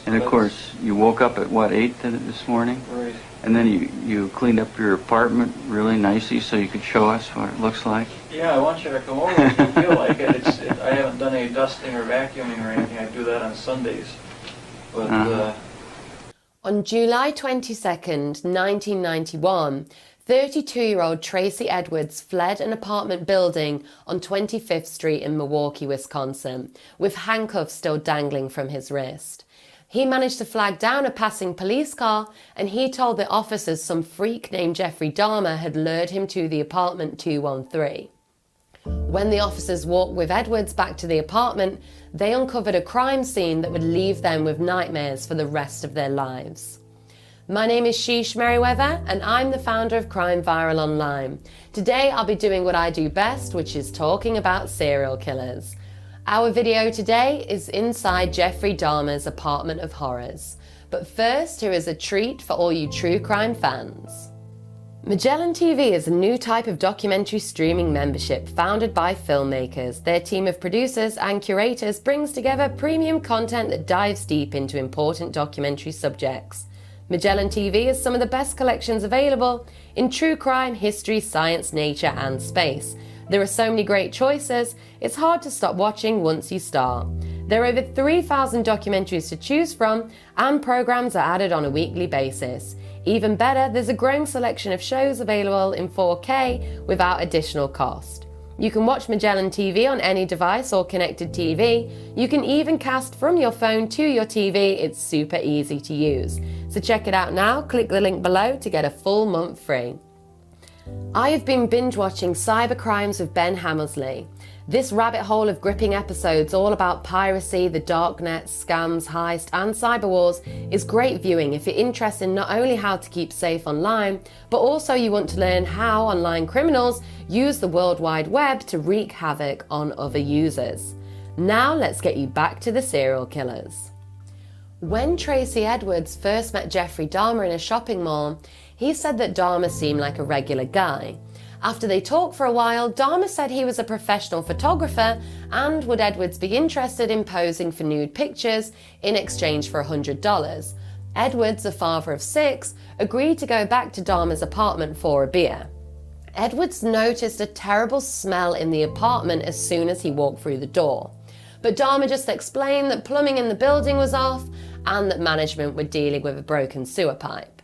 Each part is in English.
And of course, you woke up at what, 8 this morning? Right. And then you cleaned up your apartment really nicely so you could show us what it looks like. Yeah, I want you to come over if you feel like it. I haven't done any dusting or vacuuming or anything. I do that on Sundays. But On July 22nd, 1991, 32-year-old Tracy Edwards fled an apartment building on 25th Street in Milwaukee, Wisconsin, with handcuffs still dangling from his wrist. He managed to flag down a passing police car, and he told the officers some freak named Jeffrey Dahmer had lured him to the apartment 213. When the officers walked with Edwards back to the apartment, they uncovered a crime scene that would leave them with nightmares for the rest of their lives. My name is Sheesh Merriweather, and I'm the founder of Crime Viral Online. Today I'll be doing what I do best, which is talking about serial killers. Our video today is inside Jeffrey Dahmer's apartment of horrors. But first, here is a treat for all you true crime fans. Magellan TV is a new type of documentary streaming membership founded by filmmakers. Their team of producers and curators brings together premium content that dives deep into important documentary subjects. Magellan TV is some of the best collections available in true crime, history, science, nature, and space. There are so many great choices, it's hard to stop watching once you start. There are over 3,000 documentaries to choose from, and programs are added on a weekly basis. Even better, there's a growing selection of shows available in 4K without additional cost. You can watch Magellan TV on any device or connected TV. You can even cast from your phone to your TV. It's super easy to use. So check it out now, click the link below to get a full month free. I have been binge watching Cybercrimes with Ben Hammersley. This rabbit hole of gripping episodes all about piracy, the darknet, scams, heist, and cyber wars is great viewing if you're interested in not only how to keep safe online, but also you want to learn how online criminals use the World Wide Web to wreak havoc on other users. Now let's get you back to the serial killers. When Tracy Edwards first met Jeffrey Dahmer in a shopping mall, he said that Dahmer seemed like a regular guy. After they talked for a while, Dahmer said he was a professional photographer and would Edwards be interested in posing for nude pictures in exchange for $100. Edwards, a father of 6, agreed to go back to Dahmer's apartment for a beer. Edwards noticed a terrible smell in the apartment as soon as he walked through the door. But Dahmer just explained that plumbing in the building was off and that management were dealing with a broken sewer pipe.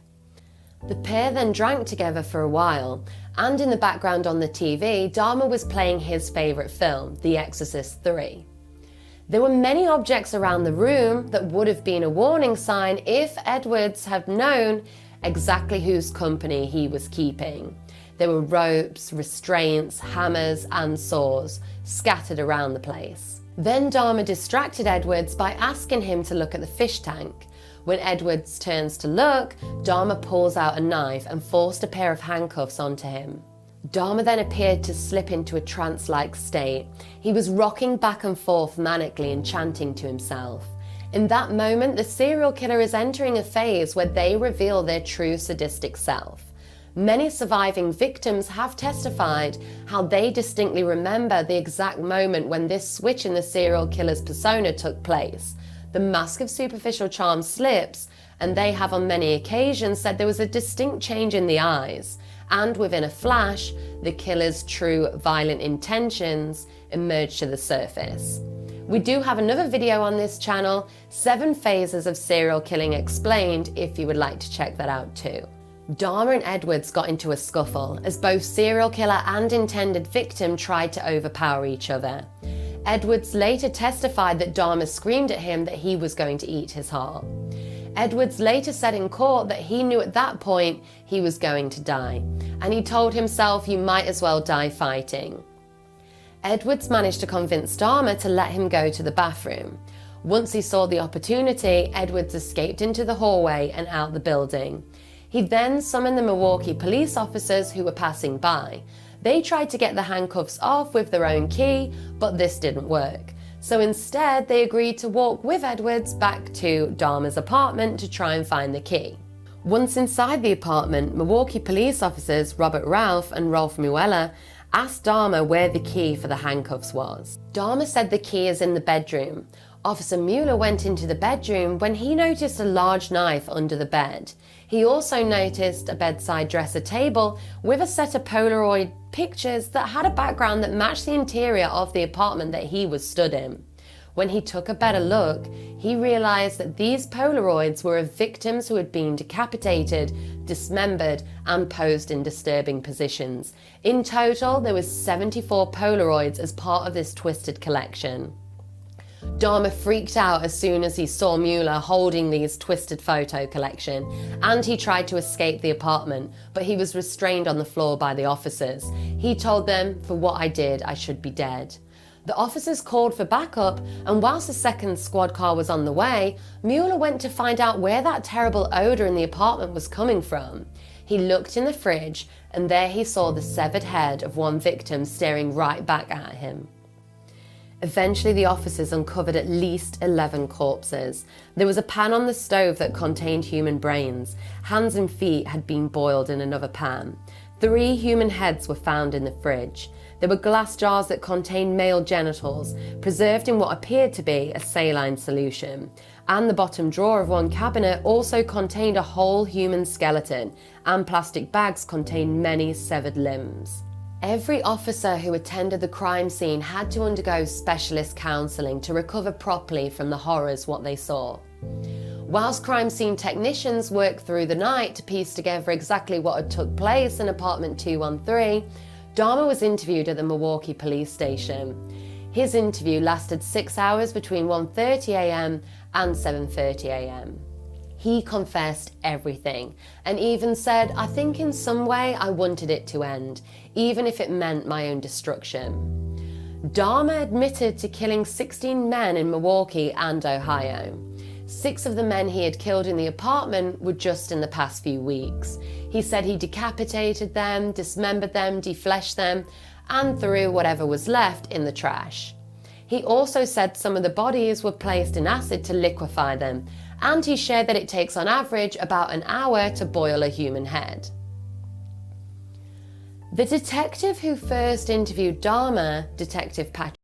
The pair then drank together for a while, and in the background on the TV, Dahmer was playing his favourite film, The Exorcist III. There were many objects around the room that would have been a warning sign if Edwards had known exactly whose company he was keeping. There were ropes, restraints, hammers, and saws scattered around the place. Then Dahmer distracted Edwards by asking him to look at the fish tank. When Edwards turns to look, Dahmer pulls out a knife and forced a pair of handcuffs onto him. Dahmer then appeared to slip into a trance-like state. He was rocking back and forth manically and chanting to himself. In that moment, the serial killer is entering a phase where they reveal their true sadistic self. Many surviving victims have testified how they distinctly remember the exact moment when this switch in the serial killer's persona took place. The mask of superficial charm slips, and they have on many occasions said there was a distinct change in the eyes, and within a flash, the killer's true violent intentions emerge to the surface. We do have another video on this channel, 7 phases of serial killing explained, if you would like to check that out too. Dahmer and Edwards got into a scuffle as both serial killer and intended victim tried to overpower each other. Edwards later testified that Dahmer screamed at him that he was going to eat his heart. Edwards later said in court that he knew at that point he was going to die, and he told himself, "You might as well die fighting." Edwards managed to convince Dahmer to let him go to the bathroom. Once he saw the opportunity, Edwards escaped into the hallway and out the building. He then summoned the Milwaukee police officers who were passing by. They tried to get the handcuffs off with their own key, but this didn't work. So instead, they agreed to walk with Edwards back to Dahmer's apartment to try and find the key. Once inside the apartment, Milwaukee police officers Robert Ralph and Rolf Mueller asked Dahmer where the key for the handcuffs was. Dahmer said the key is in the bedroom. Officer Mueller went into the bedroom when he noticed a large knife under the bed. He also noticed a bedside dresser table with a set of Polaroid pictures that had a background that matched the interior of the apartment that he was stood in. When he took a better look, he realized that these Polaroids were of victims who had been decapitated, dismembered, and posed in disturbing positions. In total, there was 74 Polaroids as part of this twisted collection. Dahmer freaked out as soon as he saw Mueller holding these twisted photo collection, and he tried to escape the apartment, but he was restrained on the floor by the officers. He told them, "For what I did, I should be dead." The officers called for backup, and whilst the second squad car was on the way, Mueller went to find out where that terrible odour in the apartment was coming from. He looked in the fridge, and there he saw the severed head of one victim staring right back at him. Eventually, the officers uncovered at least 11 corpses. There was a pan on the stove that contained human brains. Hands and feet had been boiled in another pan. 3 human heads were found in the fridge. There were glass jars that contained male genitals, preserved in what appeared to be a saline solution. And the bottom drawer of one cabinet also contained a whole human skeleton, and plastic bags contained many severed limbs. Every officer who attended the crime scene had to undergo specialist counselling to recover properly from the horrors what they saw. Whilst crime scene technicians worked through the night to piece together exactly what had took place in apartment 213, Dahmer was interviewed at the Milwaukee police station. His interview lasted 6 hours between 1:30 a.m. and 7:30 a.m. He confessed everything and even said, "I think in some way I wanted it to end, even if it meant my own destruction." Dahmer admitted to killing 16 men in Milwaukee and Ohio. 6 of the men he had killed in the apartment were just in the past few weeks. He said he decapitated them, dismembered them, defleshed them, and threw whatever was left in the trash. He also said some of the bodies were placed in acid to liquefy them, and he shared that it takes on average about an hour to boil a human head. The detective who first interviewed Dahmer, Detective Patrick